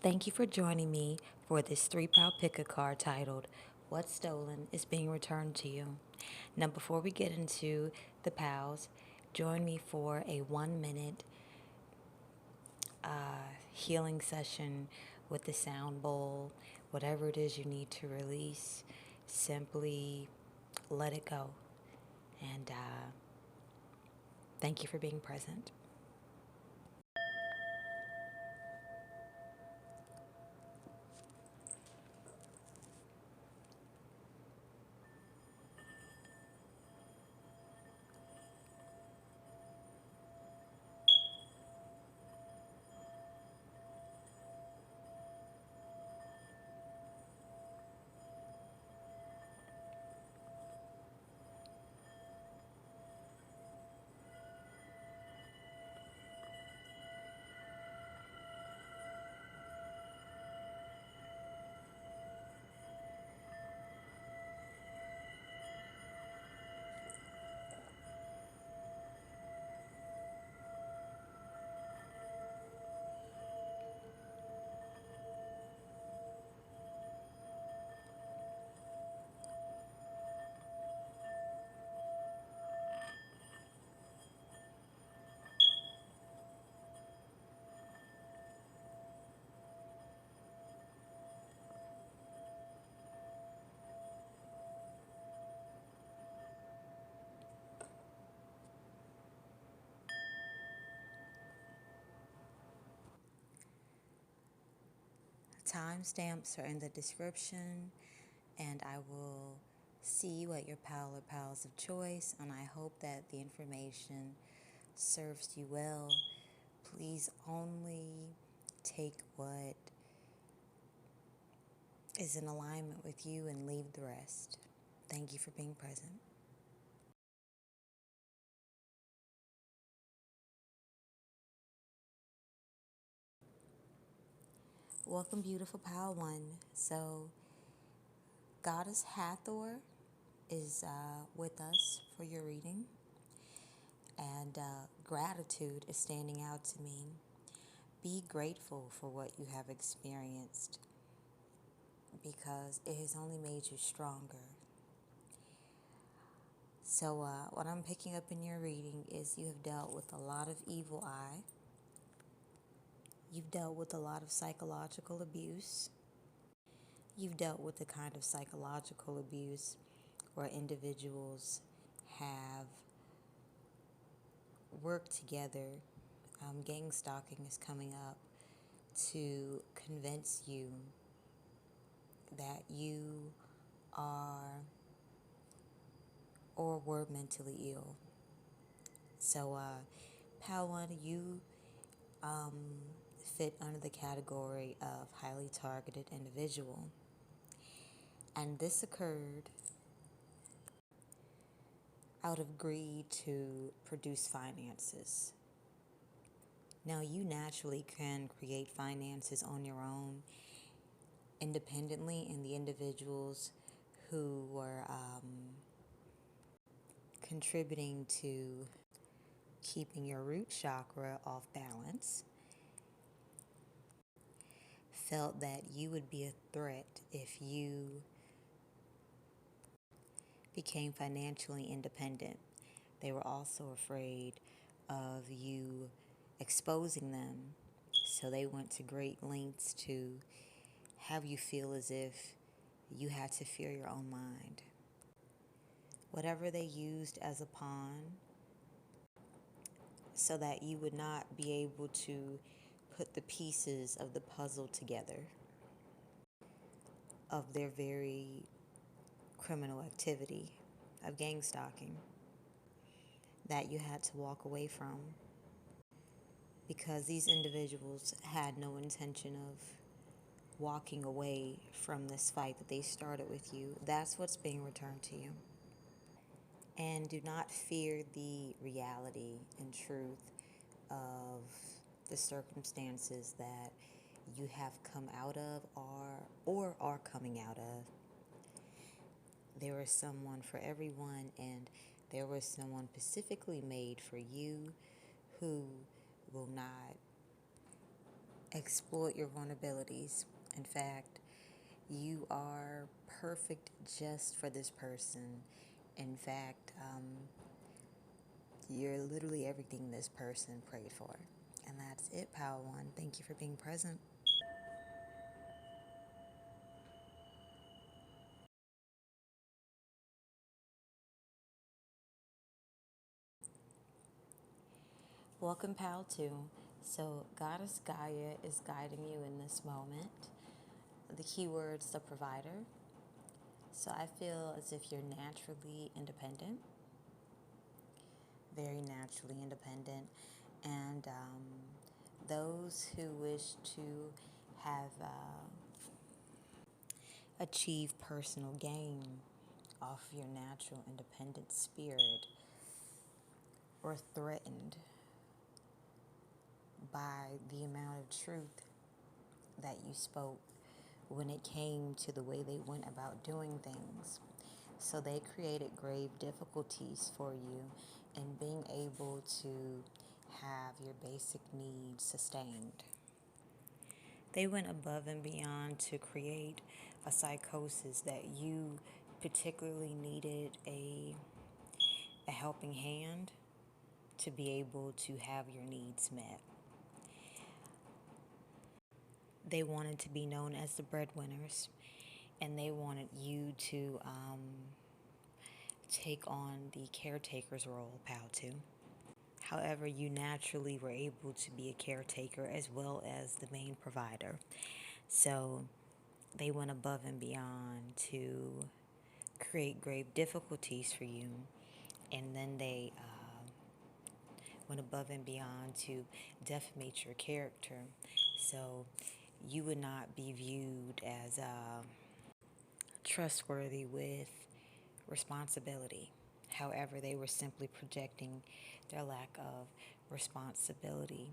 Thank you for joining me for this 3-pile pick a card titled What's Stolen is Being Returned to You. Now, before we get into the piles, join me for a 1-minute healing session with the sound bowl. Whatever it is you need to release, simply let it go. And thank you for being present. Timestamps are in the description, and I will see you at your pile or piles of choice. And I hope that the information serves you well. Please only take what is in alignment with you and leave the rest. Thank you for being present. Welcome, beautiful pile one. So, Goddess Hathor is with us for your reading, and gratitude is standing out to me. Be grateful for what you have experienced because it has only made you stronger. So, what I'm picking up in your reading is you have dealt with a lot of evil eye. You've dealt with a lot of psychological abuse. You've dealt with the kind of psychological abuse where individuals have worked together. Gang stalking is coming up to convince you that you are or were mentally ill. So, Pal 1, you fit under the category of highly targeted individual. And this occurred out of greed to produce finances. Now, you naturally can create finances on your own independently, and the individuals who were contributing to keeping your root chakra off balance felt that you would be a threat if you became financially independent. They were also afraid of you exposing them, so they went to great lengths to have you feel as if you had to fear your own mind. Whatever they used as a pawn so that you would not be able to put the pieces of the puzzle together of their very criminal activity of gang stalking that you had to walk away from because these individuals had no intention of walking away from this fight that they started with you. That's what's being returned to you. And do not fear the reality and truth of the circumstances that you have come out of or are coming out of. There is someone for everyone, and there was someone specifically made for you who will not Exploit your vulnerabilities. In fact, you are perfect just for this person. In fact, you're literally everything this person prayed for. And that's it, Pile 1. Thank you for being present. Welcome, Pal 2. So, Goddess Gaia is guiding you in this moment. The keyword's the provider. So, I feel as if you're naturally independent, very naturally independent. And those who wish to have achieve personal gain off your natural independent spirit or threatened by the amount of truth that you spoke when it came to the way they went about doing things. So they created grave difficulties for you in being able to have your basic needs sustained. They went above and beyond to create a psychosis that you particularly needed a helping hand to be able to have your needs met. They wanted to be known as the breadwinners, and they wanted you to take on the caretaker's role, Pal 2. However, you naturally were able to be a caretaker as well as the main provider. So they went above and beyond to create grave difficulties for you, and then they went above and beyond to defamate your character. So you would not be viewed as trustworthy with responsibility. However, they were simply projecting their lack of responsibility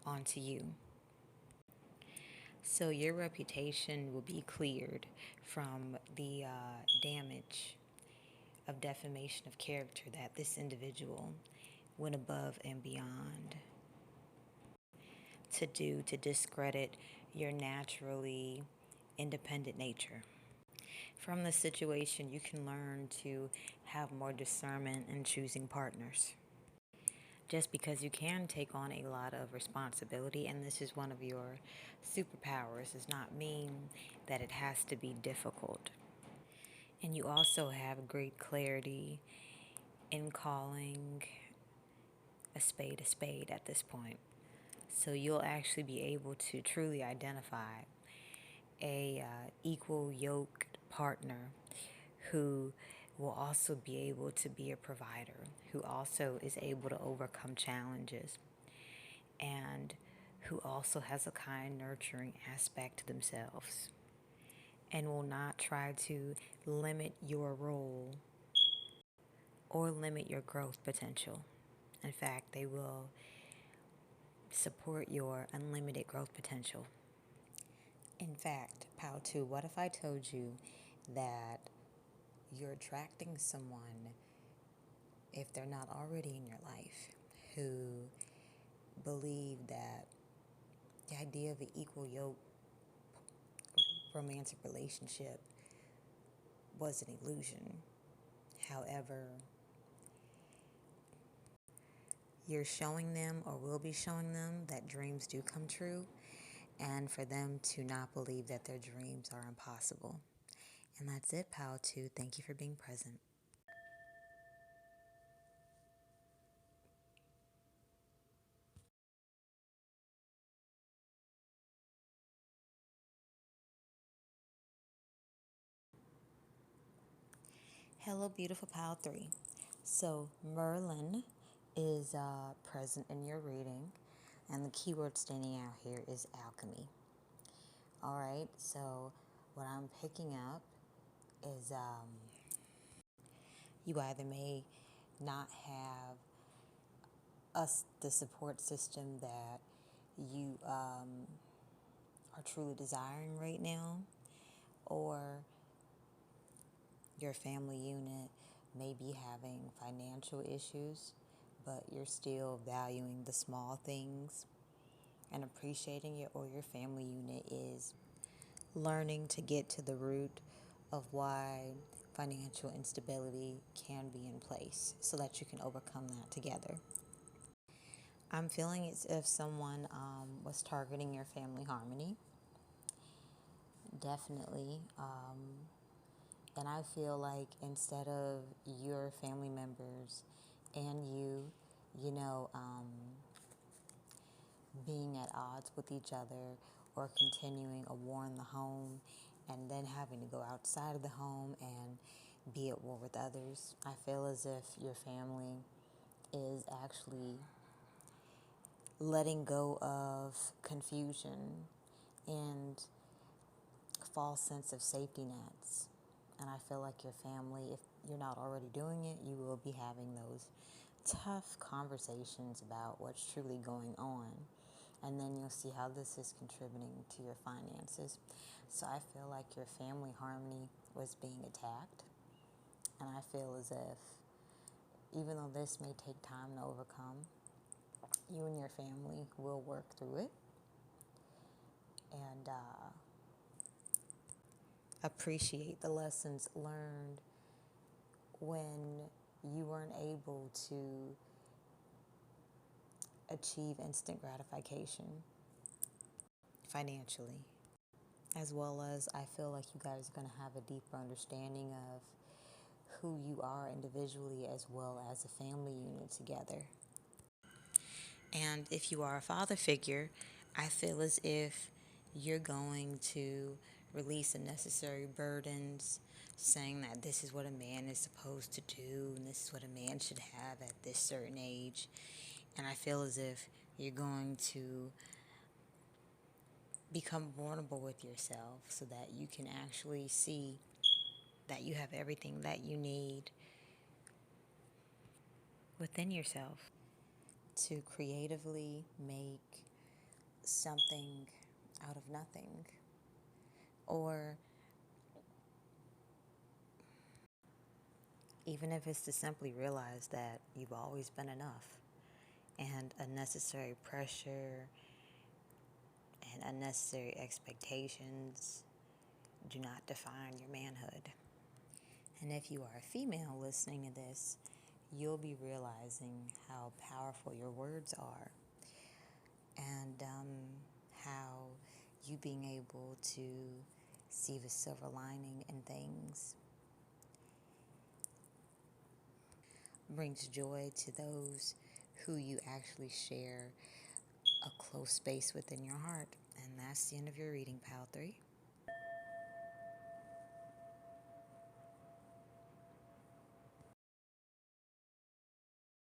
onto you. So your reputation will be cleared from the damage of defamation of character that this individual went above and beyond to do to discredit your naturally independent nature. From the situation, you can learn to have more discernment in choosing partners. Just because you can take on a lot of responsibility, and this is one of your superpowers, does not mean that it has to be difficult. And you also have great clarity in calling a spade at this point. So you'll actually be able to truly identify a equal yoked partner who will also be able to be a provider, who also is able to overcome challenges, and who also has a kind, nurturing aspect to themselves, and will not try to limit your role or limit your growth potential. In fact, they will support your unlimited growth potential. In fact, Pal 2, what if I told you that you're attracting someone, if they're not already in your life, who believe that the idea of an equal yoke romantic relationship was an illusion? However, you're showing them or will be showing them that dreams do come true, and for them to not believe that their dreams are impossible. And that's it, Pal 2. Thank you for being present. Hello, beautiful Pal 3. So, Merlin is present in your reading, and the keyword standing out here is alchemy. All right, so what I'm picking up is you either may not have the support system that you are truly desiring right now, or your family unit may be having financial issues, but you're still valuing the small things and appreciating it or your family unit is learning to get to the root of why financial instability can be in place so that you can overcome that together. I'm feeling as if someone was targeting your family harmony. Definitely. And I feel like instead of your family members and you know, being at odds with each other or continuing a war in the home and then having to go outside of the home and be at war with others, I feel as if your family is actually letting go of confusion and false sense of safety nets. And I feel like your family, if you're not already doing it, you will be having those tough conversations about what's truly going on. And then you'll see how this is contributing to your finances. So I feel like your family harmony was being attacked. And I feel as if, even though this may take time to overcome, you and your family will work through it. And appreciate the lessons learned when you weren't able to achieve instant gratification financially. As well as I feel like you guys are going to have a deeper understanding of who you are individually as well as a family unit together. And if you are a father figure, I feel as if you're going to release the necessary burdens, saying that this is what a man is supposed to do and this is what a man should have at this certain age. And I feel as if you're going to become vulnerable with yourself so that you can actually see that you have everything that you need within yourself to creatively make something out of nothing, or even if it's to simply realize that you've always been enough and unnecessary pressure and unnecessary expectations do not define your manhood. And if you are a female listening to this, you'll be realizing how powerful your words are, and how you being able to see the silver lining in things brings joy to those who you actually share a close space within your heart. And that's the end of your reading, Pal 3.